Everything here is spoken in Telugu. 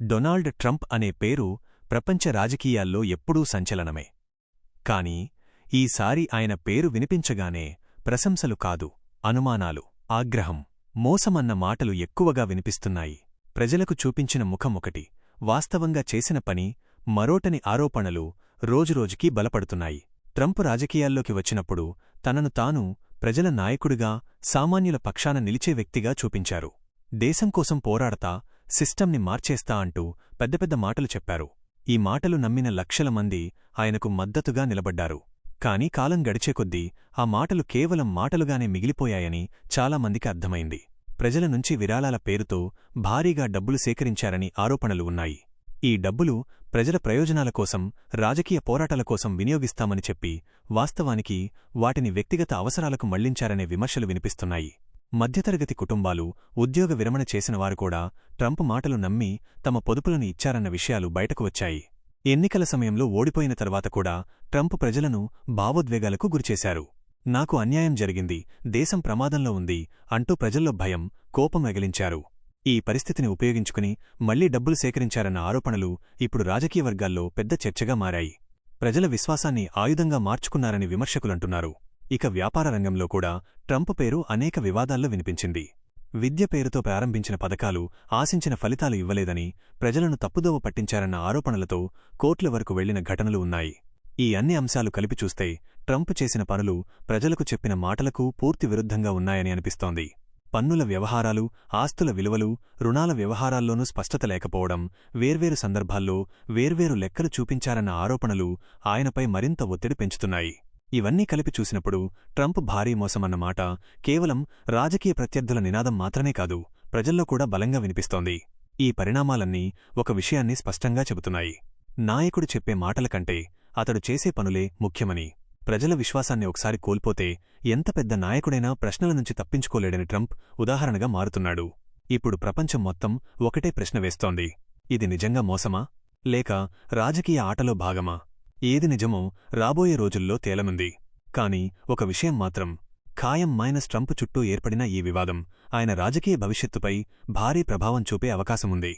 డొనాల్డ్ ట్రంప్ అనే పేరు ప్రపంచ రాజకీయాల్లో ఎప్పుడూ సంచలనమే. కాని ఈసారి ఆయన పేరు వినిపించగానే ప్రశంసలు కాదు, అనుమానాలు, ఆగ్రహం, మోసమన్న మాటలు ఎక్కువగా వినిపిస్తున్నాయి. ప్రజలకు చూపించిన ముఖమొకటి, వాస్తవంగా చేసిన పని మరోటని ఆరోపణలు రోజురోజుకీ బలపడుతున్నాయి. ట్రంప్ రాజకీయాల్లోకి వచ్చినప్పుడు తనను తాను ప్రజల నాయకుడిగా, సామాన్యుల పక్షాన నిలిచే వ్యక్తిగా చూపించారు. దేశంకోసం పోరాడతా, సిస్టంని మార్చేస్తా అంటూ పెద్ద మాటలు చెప్పారు. ఈ మాటలు నమ్మిన లక్షల మంది ఆయనకు మద్దతుగా నిలబడ్డారు. కాని కాలం గడిచేకొద్దీ ఆ మాటలు కేవలం మాటలుగానే మిగిలిపోయాయని చాలామందికి అర్థమైంది. ప్రజల నుంచి విరాళాల పేరుతో భారీగా డబ్బులు సేకరించారని ఆరోపణలు ఉన్నాయి. ఈ డబ్బులు ప్రజల ప్రయోజనాల కోసం, రాజకీయ పోరాటాల కోసం వినియోగిస్తామని చెప్పి వాస్తవానికి వాటిని వ్యక్తిగత అవసరాలకు మళ్లించారనే విమర్శలు వినిపిస్తున్నాయి. మధ్యతరగతి కుటుంబాలు, ఉద్యోగ విరమణ చేసినవారు కూడా ట్రంప్ మాటలు నమ్మి తమ పొదుపులను ఇచ్చారన్న విషయాలు బయటకు వచ్చాయి. ఎన్నికల సమయంలో ఓడిపోయిన తర్వాత కూడా ట్రంప్ ప్రజలను భావోద్వేగాలకు గురిచేశారు. నాకు అన్యాయం జరిగింది, దేశం ప్రమాదంలో ఉంది అంటూ ప్రజల్లో భయం, కోపం రగిలించారు. ఈ పరిస్థితిని ఉపయోగించుకుని మళ్లీ డబ్బులు సేకరించారన్న ఆరోపణలు ఇప్పుడు రాజకీయ వర్గాల్లో పెద్ద చర్చగా మారాయి. ప్రజల విశ్వాసాన్ని ఆయుధంగా మార్చుకున్నారని విమర్శకులంటున్నారు. ఇక వ్యాపార రంగంలో కూడా ట్రంప్ పేరు అనేక వివాదాల్లో వినిపించింది. విద్య పేరుతో ప్రారంభించిన పథకాలు ఆశించిన ఫలితాలు ఇవ్వలేదని, ప్రజలను తప్పుదోవ పట్టించారన్న ఆరోపణలతో కోర్టుల వరకు వెళ్లిన ఘటనలు ఉన్నాయి. ఈ అన్ని అంశాలు కలిపి చూస్తే ట్రంప్ చేసిన పనులు ప్రజలకు చెప్పిన మాటలకు పూర్తి విరుద్ధంగా ఉన్నాయని అనిపిస్తోంది. పన్నుల వ్యవహారాలు, ఆస్తుల విలువలు, రుణాల వ్యవహారాల్లోనూ స్పష్టత లేకపోవడం, వేర్వేరు సందర్భాల్లో వేర్వేరు లెక్కలు చూపించారన్న ఆరోపణలు ఆయనపై మరింత ఒత్తిడి పెంచుతున్నాయి. ఇవన్నీ కలిపి చూసినప్పుడు ట్రంప్ భారీ మోసమన్న మాట కేవలం రాజకీయ ప్రత్యర్థుల నినాదం మాత్రమే కాదు, ప్రజల్లో కూడా బలంగా వినిపిస్తోంది. ఈ పరిణామాలన్నీ ఒక విషయాన్ని స్పష్టంగా చెబుతున్నాయి. నాయకుడు చెప్పే మాటల కంటే అతడు చేసే పనులే ముఖ్యమని. ప్రజల విశ్వాసాన్ని ఒకసారి కోల్పోతే ఎంత పెద్ద నాయకుడైనా ప్రశ్నల నుంచి తప్పించుకోలేడని ట్రంప్ ఉదాహరణగా మారుతున్నాడు. ఇప్పుడు ప్రపంచం మొత్తం ఒకటే ప్రశ్న వేస్తోంది: ఇది నిజంగా మోసమా, లేక రాజకీయ ఆటలో భాగమా? ఏది నిజమో రాబోయే రోజుల్లో తేలనుంది. కాని ఒక విషయం మాత్రం ఖాయం, ట్రంప్ చుట్టూ ఏర్పడిన ఈ వివాదం ఆయన రాజకీయ భవిష్యత్తుపై భారీ ప్రభావం చూపే అవకాశముంది.